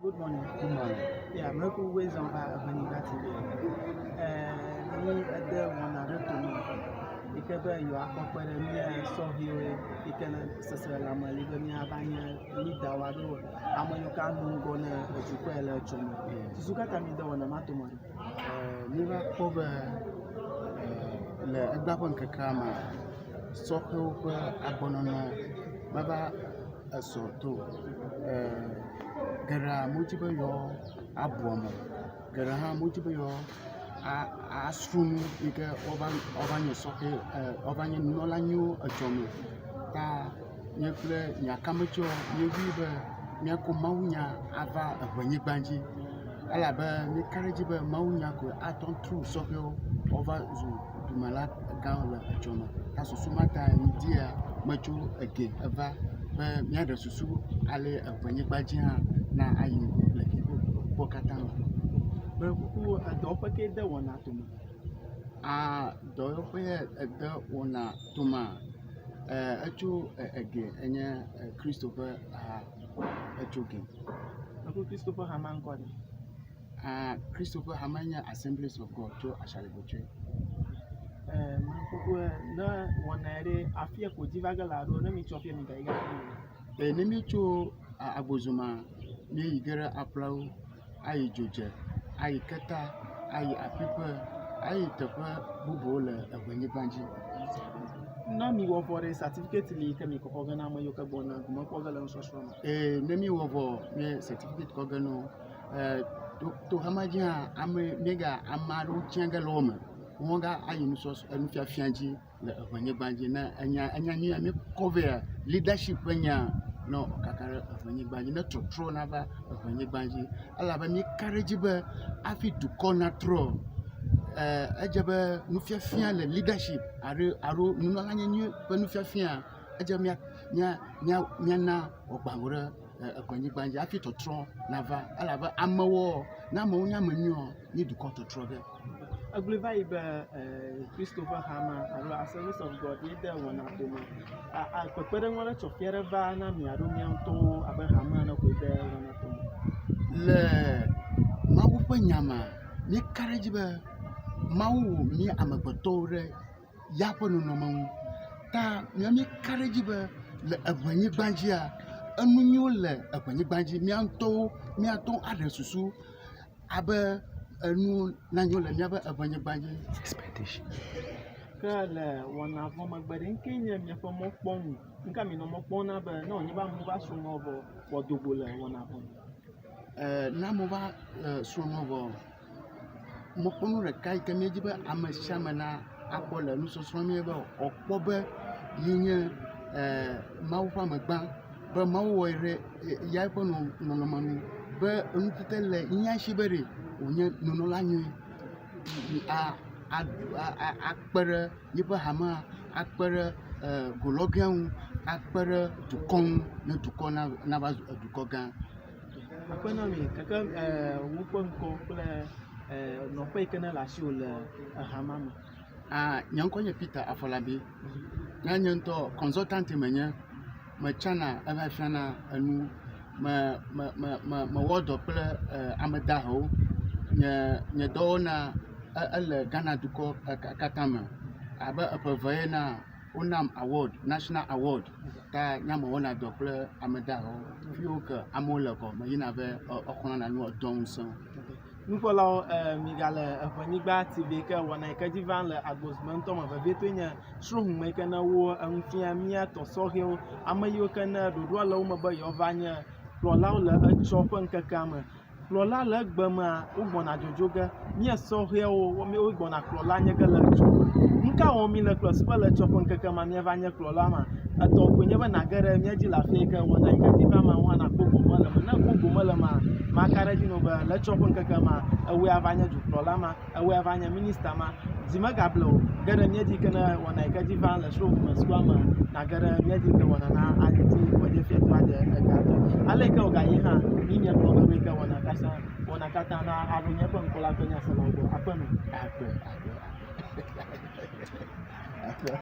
Good morning. Good morning. Yeah, I'm always on Ewenyigba TV. Me at the one other to me. Because you are comparing me so here, you can say I'm a little me abanya leader wado. I'm a young go na jukwela chomo. Sukata mi da wana matomari. Niba kobe le agbapon kakama soko ko abonono baba asoto gara motibe yo abomo gara ha motibe yo asrum ike obanye soke obanye nolanyo achomo ta nyekle nyakamecho nyebibe nyako mawunya ava Ewenyigbanji alabe mi karejibe mawunya ko aton tru soke over zu dumala gan le achomo ta susumata ndia macho ege ava be mia de susu ale Ewenyigbanji ha na ayin le kiko bokatama be ku adopa ke de wana tuma doyope de wana tuma echo ege enye Christopher echoge aku Christopher Haman ko Christopher Hamanya Assemblies of God to Ashaliboche manko na wanare afia ko divaga do na mi chofia mi daiga nemi cho Agbozume ni igere aplau ayi joje ayi keta ayi apipe ayi tepe bubu le Ewenyigbanji na mi wo for certificate li ke mi ko gana mo yoka bona mo ko gala nso so nemi wo for me certificate ko gano to hamaji ha ame mega amaru tianga loma wonga ayi nso enu fiafianji le Ewenyigbanji na anya ni me cover leadership nya no kakara Ewenyigbanji na trotro na ba Ewenyigbanji ala ba mi courage be afi du kona tro ejebe nu fiafia le leadership aro nu na nyu be nu fiafia ejebe nya na ogbawore Ewenyigbanji afi trotro na va ala ba amawo na ma nya manyo ni du ko trotro be agleva ibe Christopher Haman aro Assemblies of God ide wona tuma pepere ngora chofiere va na mi aro mi anto abe Haman na ko ide wona tuma le mawu pe nyama mi courage be mawu mi amagbotore yapo no mawu ta mi courage be le Ewenyigbanji a enunyo le Ewenyigbanji mi anto adesusu abe enu nanyo le miabe Ewenyigbanji expectation kala wana voma gbade nkenya mi fa mo pon nka mi no mo pon na be na onyi ba mu ba so mo bo wodogo le wana pon na mo ba so mo bo mo ponu re kai ke meji be amashama na akole nu so so mi be opo be yinye mawu fa magba be mawu ire ya ipo no manu be onu tetele nya shibere onye nono lanyu akpere yibe hama akpere gologian akpere dukon na dukon na ba dukogan akpena mi kaka wupon ko kule no pe kana la shi ole hama mi nyankonye Peter Afolabi nyanto consultant menye machana abafana anu ma wodo ple amedaho nye dona ele Ghana duko katama abe apeveye na unam award national award ta nyama wona dople amedaho fioke amole ko mayina be okona na no donso nous voilà migale Ewenyigba TV ke wona ke divan le Agbozume to ma veto nya shrohun me ke na wo amfia mia to sohio amayo ke na dodo la wo ba yo vanya plola le chopen kakama plola le gbema ugbona jojoge mia sohio wo me ugbona plola nya ke le chopen nka wo mi le close pa le chopen kakama mia vanya plola ma ato ko nya ba na gare mia di la fe ke wona ke divan ma wana koko mala na koko mala ma karaji no ba le chopen kakama awe avanya ju plola ma awe avanya minister ma zima gablo gare mia di kana wona ke divan le show ma squama na gare mia di ke wona na aliti ko de fe to de gato ale ka ga yi ha ni mia ko ga ka wona kata na alu nya pon ko la ko nya sala go apenu